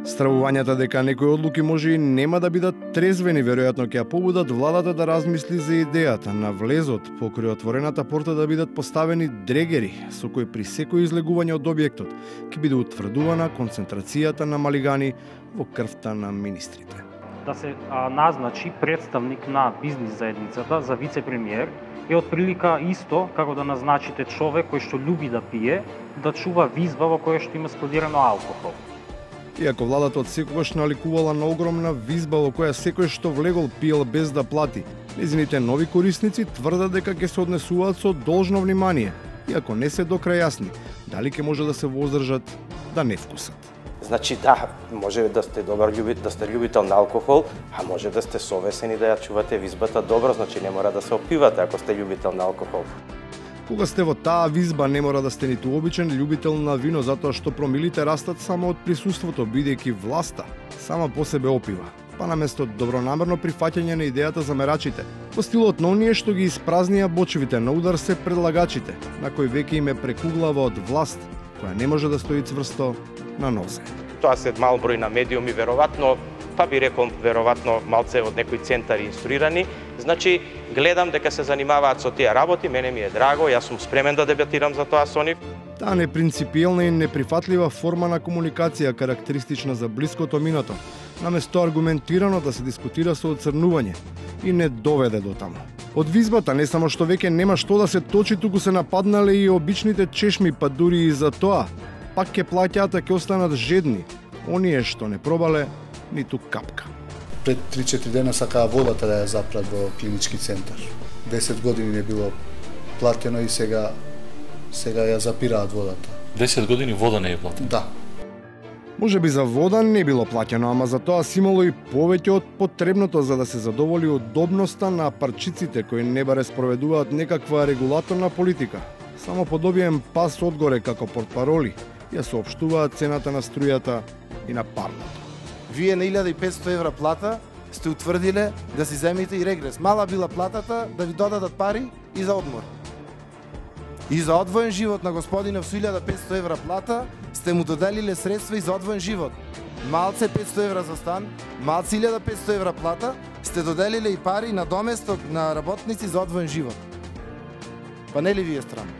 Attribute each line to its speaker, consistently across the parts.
Speaker 1: Стравувањата дека некои одлуки може и нема да бидат трезвени, веројатно ќе ја побудат владата да размисли за идејата на влезот покрај отворената порта да бидат поставени дрегери со кои при секој излегување од објектот ќе биде утврдувана концентрацијата на малигани во крвта на министрите.
Speaker 2: Да се назначи представник на бизнис заедницата за вице-премиер е отприлика исто како да назначите човек кој што љуби да пие, да чува визба во која што има складирано алкохол.
Speaker 1: Иако владата од секогаш наликувала на огромна визба во која секој што влегол пиел без да плати, нејзините нови корисници тврдат дека ќе се однесуваат со должно внимание, иако не се до крај јасни дали ќе може да се воздржат да не вкусат.
Speaker 3: Значи да, може да сте да сте љубител на алкохол, а може да сте совесени да ја чувате визбата добро, значи не мора да се опивате ако сте љубител на алкохол.
Speaker 1: Кога сте во таа визба не мора да сте ниту обичен љубител на вино, затоа што промилите растат само од присуството, бидејќи власта сама по себе опива. Па наместо добронамерно прифаќање на идејата за мерачите, во стилот на оние што ги испразнија бочевите на удар се предлагачите, на кои веќе им е прекуглава од власт, која не може да стои цврсто на нозе.
Speaker 3: Тоа се мал број на медиуми, веројатно, па би рекол, веројатно малце од некои центари инструирани. Значи, гледам дека се занимаваат со тие работи, мене ми е драго, јас сум спремен да дебатирам за тоа со нив.
Speaker 1: Таа непринципиелна и неприфатлива форма на комуникација карактеристична за блиското минато, наместо аргументирано да се дискутира со оцрнување, и не доведе до таму. Од визбата не само што веќе нема што да се точи, туку се нападнале и обичните чешми, па дури и за тоа, пак ќе плаќаат, а ќе останат жедни, оние што не пробале ниту капка.
Speaker 4: Пред 3-4 дена сакаа водата да ја запрат во клинички центар. 10 години не било платено и сега ја запираат водата.
Speaker 5: 10 години вода не е платена?
Speaker 4: Да.
Speaker 1: Може би за вода не било плаќено, ама за тоа си имало и повеќе од потребното за да се задоволи удобноста на парчиците кои не баре спроведуваат некаква регулаторна политика. Само подобиен пас одгоре како портпароли ја соопштуваат цената на струјата и на парното.
Speaker 6: Вие на 1500 евра плата сте утврдиле да си земите и регрес. Мала била платата да ви додадат пари и за одмор. И за одвоен живот на господинов со 1500 евра плата сте му доделиле средства и за одвоен живот. Малце 500 евра за стан, малце 1500 евра плата, сте доделиле и пари на доместок на работници за одвоен живот. Па не ли ви е странно?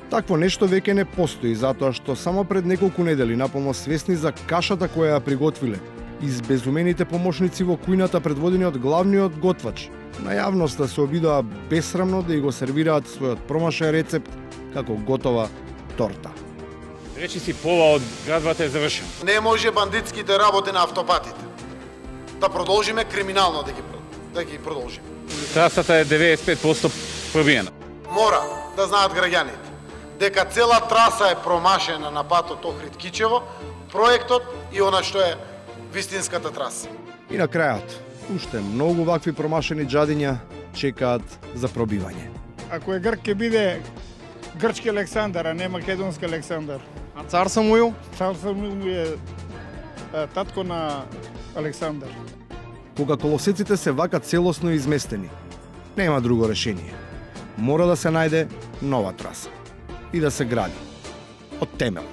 Speaker 1: Такво нешто веќе не постои, затоа што само пред неколку недели, наполно свесни за кашата која ја приготвиле, избезумените помошници во кујната предводени од главниот готвач, на јавноста се обидоа бесрамно да го сервираат својот промашај рецепт како готова торта.
Speaker 7: Речи си пола од градбата е завршен.
Speaker 8: Не може бандитските работи на автопатите. Да продолжиме криминално да ги продолжиме.
Speaker 7: Трасата е 95% пробиена.
Speaker 8: Мора да знаат граѓаните дека цела траса е промашена на патот Охрид-Кичево, проектот и она што е вистинската траса.
Speaker 1: И на крајот, уште многу вакви промашени џадиња чекаат за пробивање.
Speaker 9: Ако е грк, ќе биде грчки Александар, а не македонски Александар.
Speaker 10: А цар Самуил?
Speaker 9: Цар Самуил е татко на Александар.
Speaker 1: Кога колосеците се вака целосно изместени, нема друго решение. Мора да се најде нова траса и да се гради од темел.